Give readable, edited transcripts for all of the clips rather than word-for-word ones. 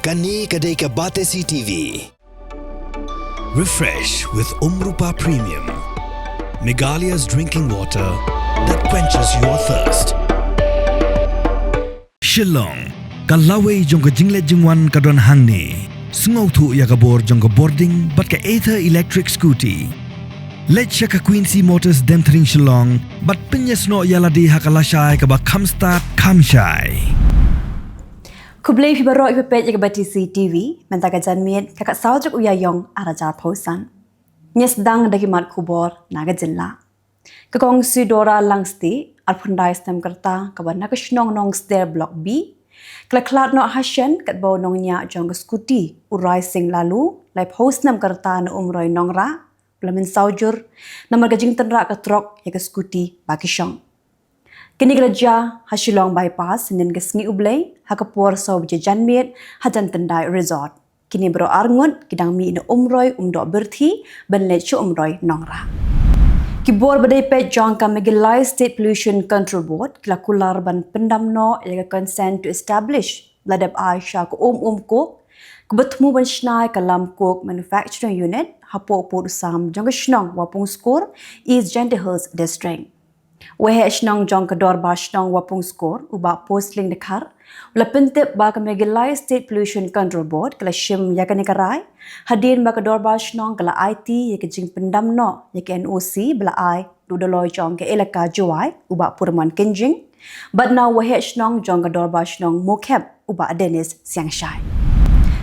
Kani kadai ke Batesi TV. Refresh with Rupa Premium. Meghalaya's drinking water that quenches your thirst. Kylleng, kalaway jong ka jingle jingwan kadon hangni. Sungau tu ya kabor jong ka boarding but ka Pyrthei electric scooty. Let's check a Quincy Motors Demthring Kylleng but pinyas no yaladi hakalashai ka ba kamstart kamshai. Khubor Khubor ipepet ya Batesi TV mentaga janmiet kakak saudrak Ïaïong arajar pausan. Nyes dang dagi mat Khubor naga Jylla. Kakong Sidora langsti alpundai stem kerta kaban naga shnong nong stair block B. Klaklat no hasyan kat bau nong nya jong skuti urai sing lalu lai post nam kerta na umroi nong ra belamin saujur namar gajing tenra ka trok ya ka skuti bagi syong. Kini kerja Kylleng bypass nin gesngi ublay hakapor so janmiet hajan tendai resort. Kini bro arngon kidang mi no umroi umdo Pyrthei benlet chu umroi nongra. Khubor badai pet jong ka Meghalaya's State Pollution Control Board klakular ban pendam no ya consent to establish ladab Aisha ko ko kubetmu ban shnai kalam kok manufacturing unit hapo por sam jong shnong wapung score East Gender Hills District. Wehe shnong jong kador ba shnong wapung score uba postling dekar ula pentep ba ka Meghalaya's State Pollution Control Board kala shim ya ka nikarai hadin ba kador ba shnong kala IT ya ka jing pendam no ya ka NOC bala ai dudaloy jong ka elaka juai uba purman kenjing but now wehe shnong jong kador ba shnong mokep uba Dennis siangshai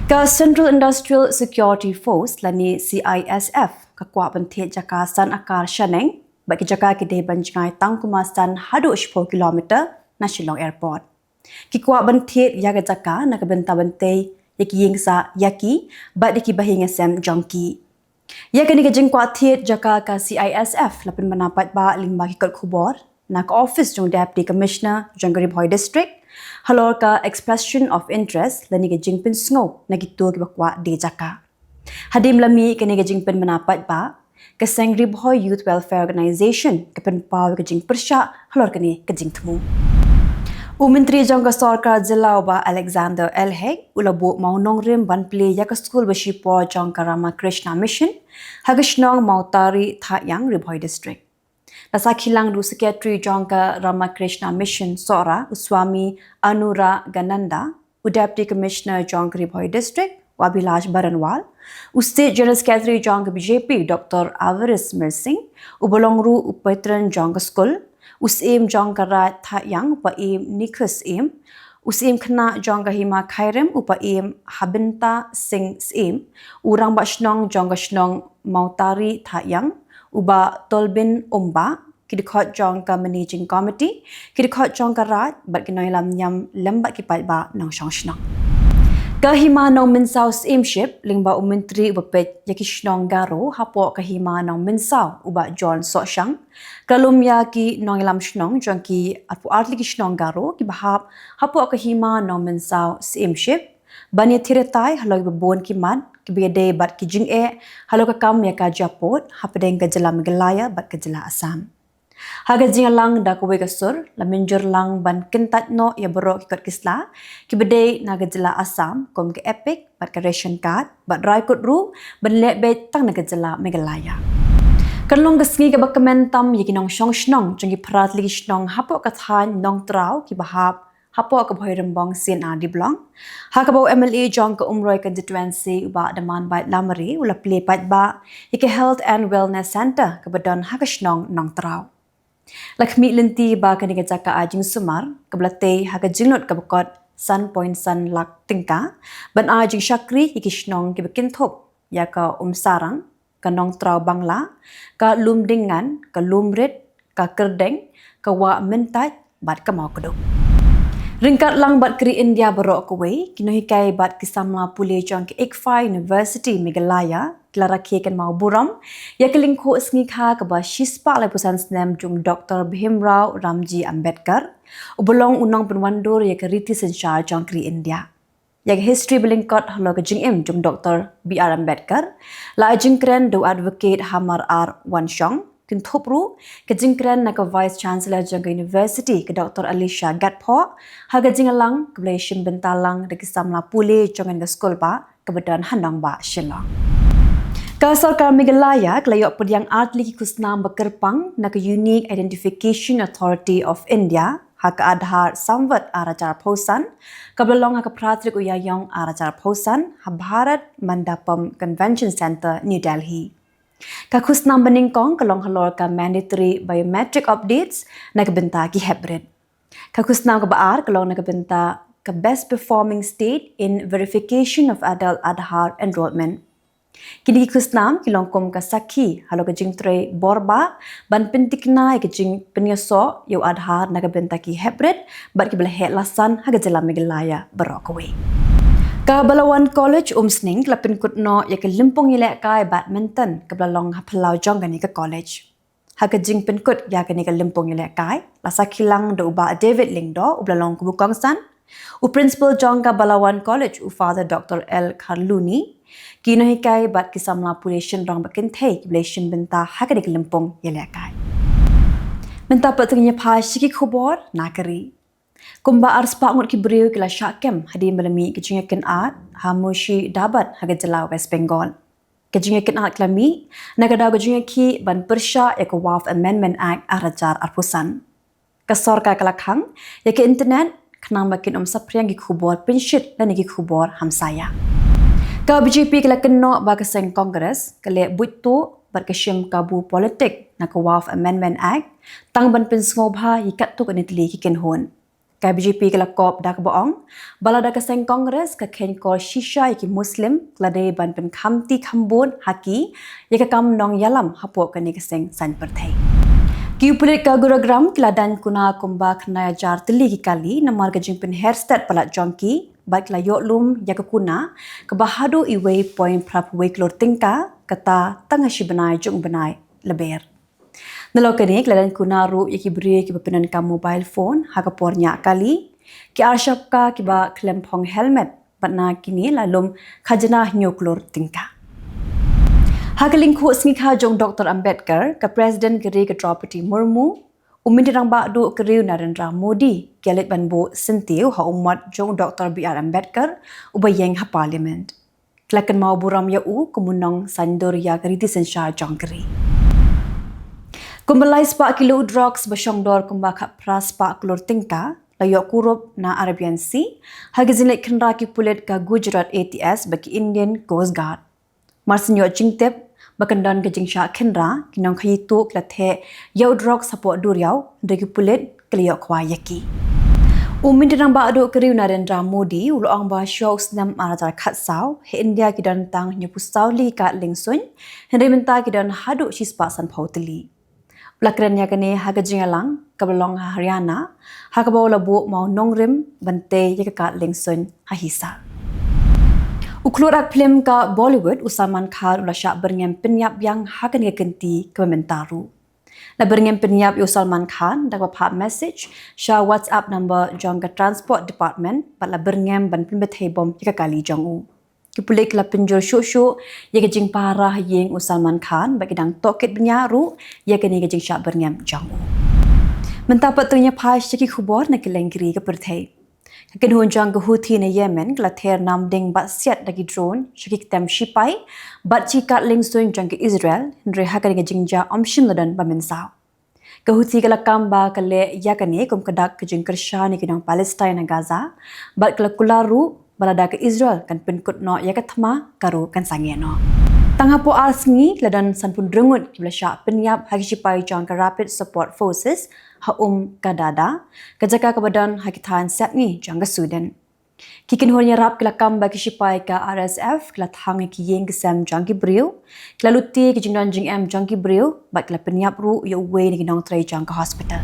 ka Central Industrial Security Force lani CISF ka kwa banthe jaka san akar shaneng bagi jaka kide banjngai tangkumasan hadu 10 km na Kylleng Airport. Kikwa bantit yaga jaka na kabenta bante yaki yingsa yaki bat diki bahinga sem jongki. Yaga ni kajing kwa tit jaka ka CISF lapin manapat ba lingba kikot Khubor na ka office jong Deputy Commissioner jong Pyrthei District halor ka expression of interest lani kajing pin snow na gitu kibakwa di jaka. Hadim lami kani kajing pin manapat ba Kaseng Pyrthei Youth Welfare Organization kapan pau kajing persya halor kani kajing temu. Menteri jong ka sarkar Jylla ba Alexander Elheg ulabu mau nongrim ban play ya ka school basipo jong ka Ramakrishna Mission hagishnong mau Tarik Pyrthei District. Nasa Kylleng du secretary jong ka Ramakrishna Mission Sora Uswami Anura Gananda Deputy Commissioner jong Pyrthei District Wabilash Baranwal, State General Secretary jong BJP Dr. Avaris Mirsing, Ubolongru Upetran jong School, Usim jong Rat Ïaïong upa Nikus Usim Khna jong Hima Khairem upa Habinta Singh Urang Bashnong jong Shnong Mautari Ïaïong uba Tolbin Umba, Kidikot jong Managing Committee, Kidikot jong Rat bat kinoy lam nyam lembat kipat ba nang shnong. Kahima nong minsaw steamship lingba menteri bepet yaki shnong garo hapo kahima nong minsaw uba John Soshang kalum yaki nong ilam shnong jongki apu artli ki shnong garo ki bahap hapo kahima nong minsaw steamship bani thiretai halo bon ki man ki bede bat ki jing halo ka kam yaka japot hapdeng ka Jylla Meghalaya bat ka Jylla Assam. Haga jingalang da kuwe kasur laminjur lang ban kentat no ya bero kikot kisla kibede naga Jylla Assam kom ke epic bat ka ration card bat rai kut ru ban let bet tang naga Jylla Meghalaya. Kanlong gasngi ka bakamentam yikinong shong shnong jongi prat ligi shnong hapo kathan nong trau ki bahap hapo ka bhoirembong CNR di blong hakabo MLA jong ka umroi constituency uba daman bait lamari ula play pat ba yike health and wellness center ka badon hakashnong nong trau. Lakmi lenti ba kaniga jaka ajing sumar kablate haga jinglot kabakot san point san lak tingka ban ajing shakri ikishnong kibakinthop ya ka sarang ka nong trau bangla ka lumdingan ka lumrit ka kerdeng ka wa mentat bat ka mau keduk. Ringkat lang bat kri India barok kuwe kinohikai bat kisamla pule jong ki Ikfa University Meghalaya klara keken mau buram ya kelingko sngi kha ka ba shispa lai pusan snem jung Dr. Bhimrao Ramji Ambedkar ubolong unang penwandur ya ke riti senchar jong kri India ya ke history belingkot halo ke jing jung Dr. BR Ambedkar la jing kren do advocate Hamar R Wanshong kin thopru ke jingkran na ka vice chancellor jang university ke Dr. Alisha Gatpho ha ke jingalang ke bleshim bentalang de kisamla pule jongan ke skol ba kebedan handang ba Shillong. Sarkar Meghalaya kelayok pediang artli ki kusnam bekerpang na ke Unique Identification Authority of India hak adhar samvat arajar posan kablong hak pratrik Ïaïong arajar posan ha Bharat Mandapam Convention Center New Delhi. Ka kusnam beningkong kalong halor ka mandatory biometric updates na ke benta ki hybrid. Ka kusnam ka baar kalong na ke benta ka best performing state in verification of adult adhar enrollment. Kini kusnam kilongkom ka sakhi halo ka jingtre borba ban pentikna ka jing penyaso yo adhar na ka benta ki hybrid bat ki bela lasan ha Jylla Meghalaya barokaway. Ka Balawan College umsning klapin kutno ya ke limpong yelek kai badminton ke belalong ha pelau jong gani ka college. Ha ka jing penkut ya ke ni ka limpong yelek kai lasa kilang do uba David Lingdo ublalong kubukongsan u principal jong ka Balawan College u father Dr. L. Karluni kino hikai bat kisamla population rong bakin thei population benta hakani kelimpong yelekai benta patungnya phai shiki khubor nakari kumba arspa ngot ki brio kila syakem hadi melami kejunya ken art hamushi dabat haga Jylla West Bengal kejunya ken art klami nagada kejunya ki ban persya ya ke Waf Amendment Act arajar arpusan kasor ka kalakhang ya ke internet kenang makin sapriang ki khubor pinshit dan ki khubor hamsaya. Ka BJP kala kena ba keseng Kongres kale butu berkesyim kabu politik na ka Waf Amendment Act tang ban pinsngobha yikat tu kanitli kikenhon. Ka BJP kala kop da ka boong bala da keseng Kongres ka ken kor shisha yaki Muslim klade ban pen khamti khambon haki yaka kam nong yalam hapo kani keseng san Pyrthei. Ki pulit ka gurugram kiladan kuna kumba kena jar teli ki kali na marga jingpen hairstyle palat jongki baik la yoklum ya ke kuna ke bahadu iwe point prap we klor tingka kata tanga shi benai jung benai leber nelo kene kladan kuna ru yaki bri ki bepenan ka mobile phone ha ka pornya kali ki arshap ka ki ba klempong helmet patna kini lalum khajna nyoklor tingka hageling khu sngikha jong Dr. Ambedkar ka president geri ka Draupadi Murmu Umindirang bakdu keriu Narendra Modi kelit banbo sentiu ha umat jong Dr. B.R. Ambedkar ubayeng ha parliament. Kelakan mau buram ya u kumunong sandur ya keriti sensya jong keri. Kumbelai spak kilo drugs basyongdor kumbak pras spak klor tingka layok kurup na Arabian Sea hagizilik kenra ki pulit ka Gujarat ATS bagi Indian Coast Guard. Marsenyo jingtep bakandan ke jingsha kenra kinong khayitu klathe yau drug support duriau degi pulit kliyo kwa yaki umindirang ba adu keriu Narendra Modi uloang ba shows nam arajar khatsau he India kidan tang nyupusau li ka lingsun henry menta kidan hadu shispa san phautli lakranya kane haga jingalang kablong Haryana hakabaw labu mau nongrim bante yaka lingsun hahisa Uklurak film ka Bollywood Usaman Khan ulasya berngem penyap yang hakan kenti kementaru. La berngem penyap Usaman Khan dapat pak message sya WhatsApp number jong ka transport department pat la berngem ban Pyrthei bom jika kali jong u. Kipulik la penjur syuk-syuk ya jing parah yeng Usaman Khan bagi dang tokit benyaru ya kini jing sya berngem jong u. Mentapat tunya pas ciki khubor na Kylleng ke Pyrthei. Kakin hunjang ke Houthi na Yemen kelather nam ding bat siat dagi drone syakik tem shipai bat cikat lingsun jang ke Israel henry hakan ke jingja omshim ladan bamensau. Ke Houthi kelakam ba kale yakane kum kedak ke jing kersha ni kidang Palestine na Gaza bat kelakularu balada ke Israel kan penkut no yakathma karu kan sangeno. Tanghapo arsngi ladan sanpun drengut kiblasya penyap hagi shipai jang ke Rapid Support Forces ha kadada kajaka kebadan hakitan satni jangga Sudan. Kikin hornya rap kelakam bagi shipai ka RSF kelathang ki yeng kesam jangki brio kelaluti ki jingdan jing am jangki brio bat kela penyap ru ya we ni nong trai jangka hospital.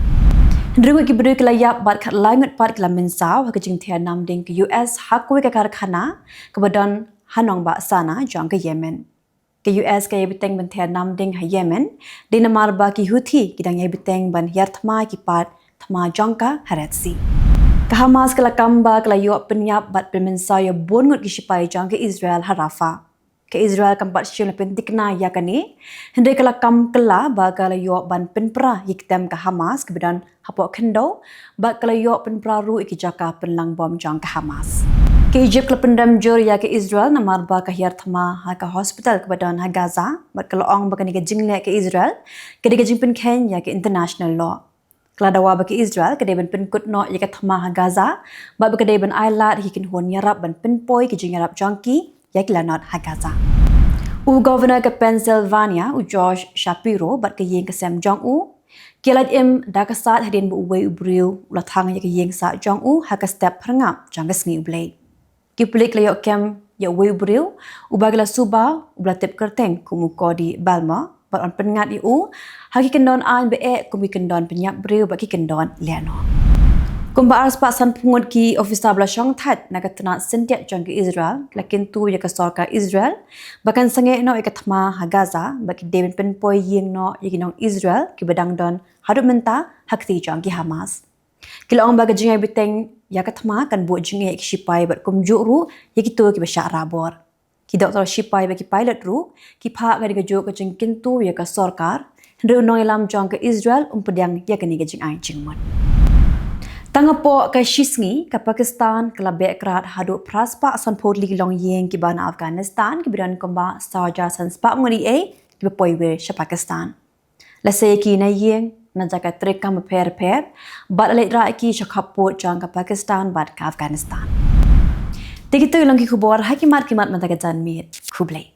Ndrengu ki brio kelayap bat kat langut pat kela mensau ha jing thia nam ding ki US hakwe ka karkhana kebadan hanong ba sana jangka Yemen. Ke US kaya biteng ban thia nam ding ha Yemen dinamar ba ki Houthi kidang ya biteng ban yarthma ki pat thma jangka haratsi ka Hamas kala kamba kala yo penyap bat pemensa ya bongut ki sipai jangka Israel harafa ke Israel kampat syul pentikna yakani hendai kala kam kala ba kala yo ban penpra yiktem ke Hamas kebedan hapo kendo ba kala yo penpra ru ikijaka penlang bom jang ke Hamas ke Egypt kala pendam jur ya ke Israel namar ba ka hiar thama ha ka hospital kebedan ha Gaza ba kala ong ba ke jingle ke Israel ke jingpen ken ya ke international law Keladawa bagi Israel kedai ban penkut no ya thama ha Gaza ba kedai ban ailat hikin hon yarap ban penpoi ke jingarap jangki ya kelanot ha Gaza. Governor ke Pennsylvania Josh Shapiro bat ke yeng ke Sam Jong Kilat da ka sat hadin bu uwe ubriu ulathang ya ke yeng sa Jong ha ka step perngap jang ke sngi ublei. Ki pelik layo kem ya uwe ubriu ubagla suba ublatip kerteng kumuko di Balma bat on pengat iu haki kendon an be kumi kendon penyak briu bagi kendon liano kumba ars pasan pungut ki ofisa bla shong that naga tena sentiat jang ke Israel lakin tu ya ka sorka Israel bahkan sange no ikathma ha Gaza bagi deben penpoi yeng no yiginong Israel ki bedang don hadu menta hakti jang ki Hamas kilong baga jingai biteng ya kathma kan bu jingai ki shipai bat kumjuru yikitu ki besha rabor ki doktor shipai bagi pilot ru ki pha ga diga jo ka jingkin tu ya ka sorkar hendru no ilam jang ke Israel umpediang ya ka ni ga jingai jingmon Tangapo ka shisngi ka Pakistan kala bekrat hadu praspa asan podli long yeng ki bana Afghanistan ki bidan komba saja san spa ngori ki poiwe sha Pakistan la se ki na yeng na jaka treka ma per bat le ra ki shakhapo jang ka Pakistan bat ka Afghanistan Tigitu lang ki khubor hakimat kimat mata ka jan mir khublei